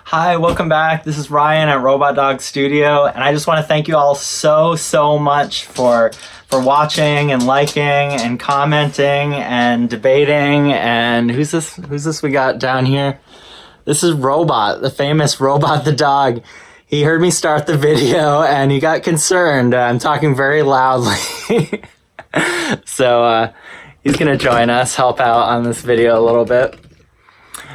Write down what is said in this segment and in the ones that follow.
Hi, welcome back. This is Ryan at Robot Dog Studio, and I just want to thank you all so much for watching and liking and commenting and debating. And who's this we got down here? This is Robot, the famous Robot the dog. He heard me start the video and he got concerned. I'm talking very loudly. So he's gonna join us, help out on this video a little bit.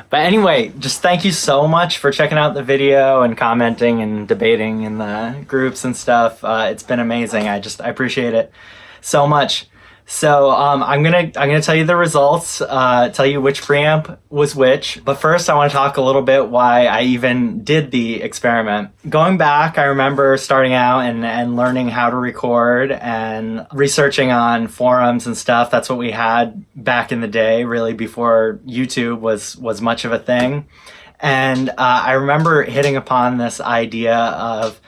But anyway, just thank you so much for checking out the video and commenting and debating in the groups and stuff. It's been amazing. I appreciate it so much. So I'm gonna tell you the results, tell you which preamp was which. But first, I want to talk a little bit why I even did the experiment. Going back, I remember starting out and learning how to record and researching on forums and stuff. That's what we had back in the day, really before YouTube was much of a thing. And I remember hitting upon this idea of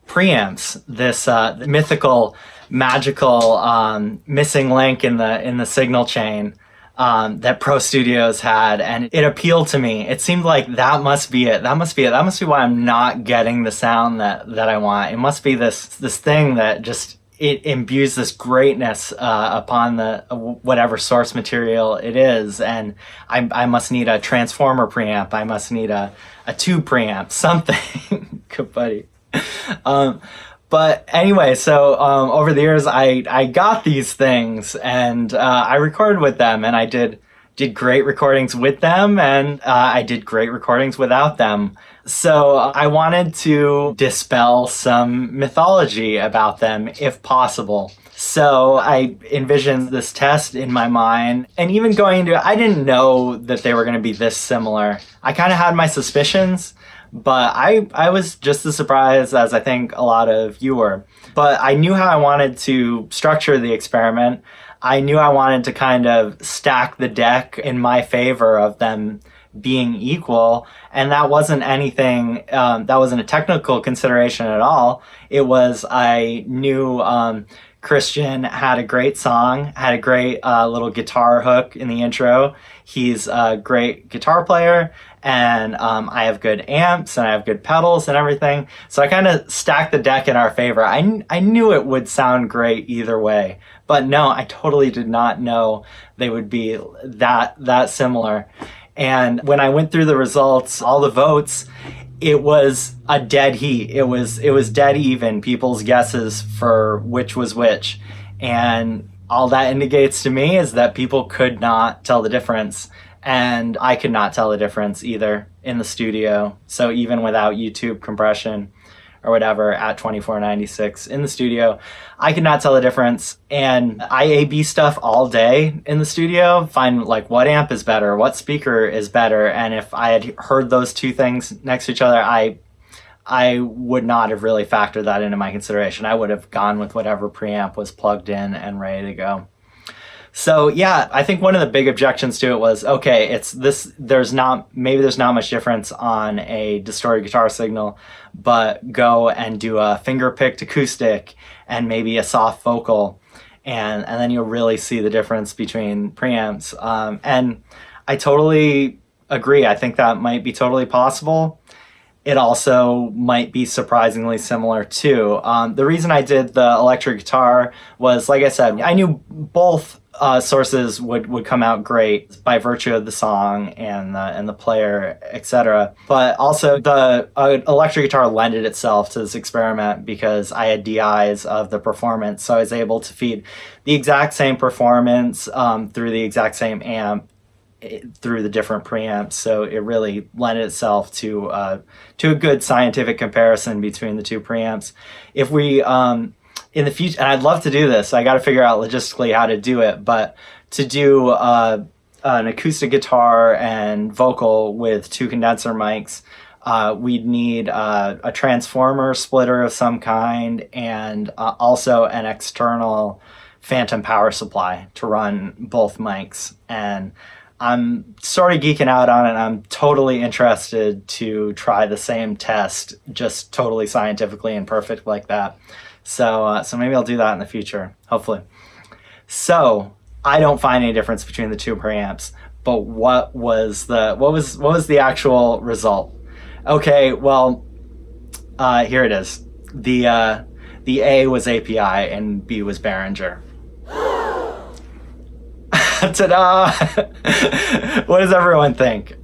preamps, this mythical, magical missing link in the signal chain that Pro Studios had, and it appealed to me. It seemed like that must be it. That must be why I'm not getting the sound that I want. It must be this thing that just it imbues this greatness upon the whatever source material it is, and I must need a transformer preamp. I must need a tube preamp, something. Good buddy. But anyway, so over the years, I got these things and I recorded with them, and I did great recordings with them, and I did great recordings without them. So I wanted to dispel some mythology about them if possible. So I envisioned this test in my mind, and even going into it, I didn't know that they were going to be this similar. I kind of had my suspicions, but I was just as surprised as I think a lot of you were. But I knew how I wanted to structure the experiment. I knew I wanted to kind of stack the deck in my favor of them being equal. And that wasn't anything, that wasn't a technical consideration at all. It was, I knew Christian had a great song, had a great little guitar hook in the intro. He's a great guitar player, and I have good amps and I have good pedals and everything. So I kind of stacked the deck in our favor. I knew it would sound great either way, but no, I totally did not know they would be that similar. And when I went through the results, all the votes, it was a dead heat. It was dead even, people's guesses for which was which. And all that indicates to me is that people could not tell the difference. And I could not tell the difference either in the studio. So even without YouTube compression or whatever at 2496 in the studio, I could not tell the difference. And I A/B stuff all day in the studio, find like what amp is better, what speaker is better. And if I had heard those two things next to each other, I would not have really factored that into my consideration. I would have gone with whatever preamp was plugged in and ready to go. So yeah, I think one of the big objections to it was, okay, it's this, there's not much difference on a distorted guitar signal, but go and do a finger picked acoustic and maybe a soft vocal, and then you'll really see the difference between preamps. And I totally agree. I think that might be totally possible. It also might be surprisingly similar too. The reason I did the electric guitar was, like I said, I knew both sources would come out great by virtue of the song and the player, etc. But also the electric guitar lended itself to this experiment because I had DIs of the performance, so I was able to feed the exact same performance through the exact same amp through the different preamps. So it really lent itself to a good scientific comparison between the two preamps. If we in the future, and I'd love to do this, I got to figure out logistically how to do it, but to do an acoustic guitar and vocal with two condenser mics, we'd need a transformer splitter of some kind, and also an external phantom power supply to run both mics. And I'm sort of geeking out on it. I'm totally interested to try the same test, just totally scientifically and perfect like that. So maybe I'll do that in the future, hopefully. So I don't find any difference between the two preamps, but what was the actual result? Okay, well, here it is. The A was API and B was Behringer. Ta-da! What does everyone think?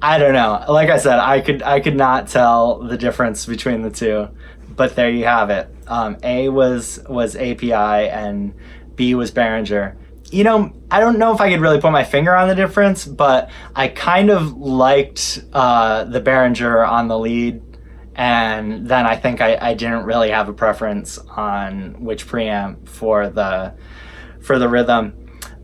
I don't know. Like I said, I could not tell the difference between the two, but there you have it. A was API and B was Behringer. You know, I don't know if I could really put my finger on the difference, but I kind of liked the Behringer on the lead, and then I think I didn't really have a preference on which preamp for the rhythm.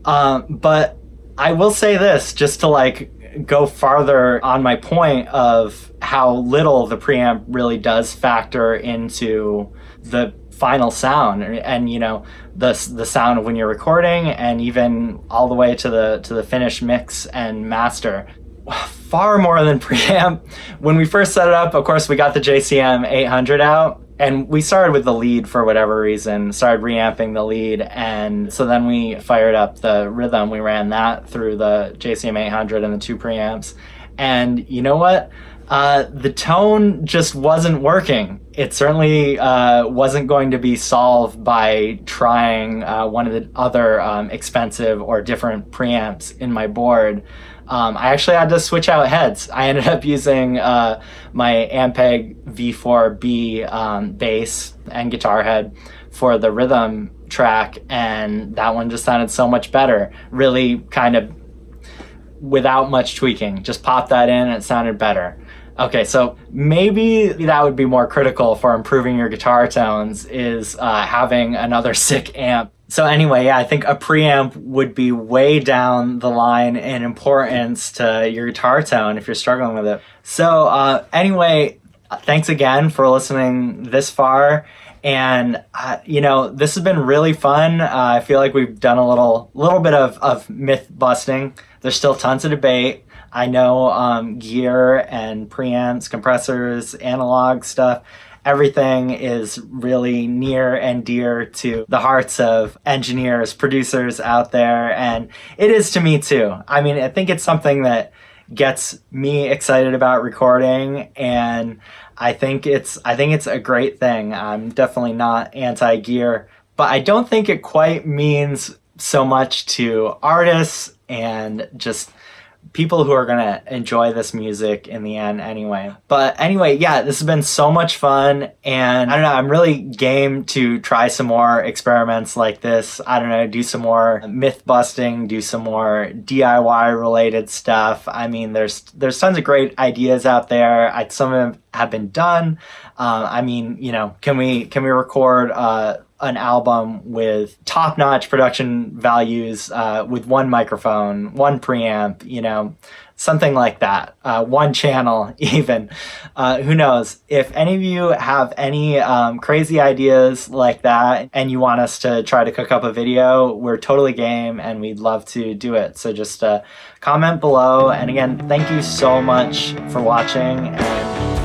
But I will say this, just to like go farther on my point of how little the preamp really does factor into the final sound, and you know, the sound of when you're recording, and even all the way to the finished mix and master. Far more than preamp. When we first set it up, of course, we got the JCM 800 out, and we started with the lead for whatever reason, started reamping the lead, and so then we fired up the rhythm. We ran that through the JCM 800 and the 2 preamps, and you know what? The tone just wasn't working. It certainly wasn't going to be solved by trying one of the other expensive or different preamps in my board. I actually had to switch out heads. I ended up using my Ampeg V4B bass and guitar head for the rhythm track, and that one just sounded so much better. Really kind of without much tweaking. Just pop that in and it sounded better. Okay, so maybe that would be more critical for improving your guitar tones, is having another sick amp. So anyway, yeah, I think a preamp would be way down the line in importance to your guitar tone if you're struggling with it. So anyway, thanks again for listening this far. And you know, this has been really fun. I feel like we've done a little bit of myth busting. There's still tons to debate. I know gear and preamps, compressors, analog stuff, everything is really near and dear to the hearts of engineers, producers out there, and it is to me too. I mean, I think it's something that gets me excited about recording, and I think it's a great thing. I'm definitely not anti-gear, but I don't think it quite means so much to artists and just people who are gonna enjoy this music in the end anyway. But anyway, yeah, this has been so much fun, and I don't know, I'm really game to try some more experiments like this. I don't know, do some more myth busting, do some more DIY related stuff. I mean, there's tons of great ideas out there. Some of them have been done. I mean, you know, can we record an album with top-notch production values with one microphone, one preamp, you know, something like that, one channel even. Who knows? If any of you have any crazy ideas like that and you want us to try to cook up a video, we're totally game and we'd love to do it. So just comment below. And again, thank you so much for watching, and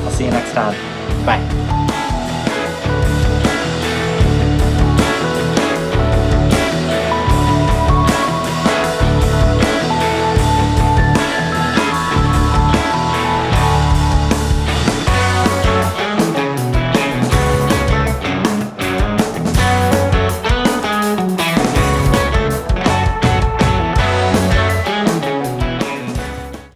I'll see you next time. Bye.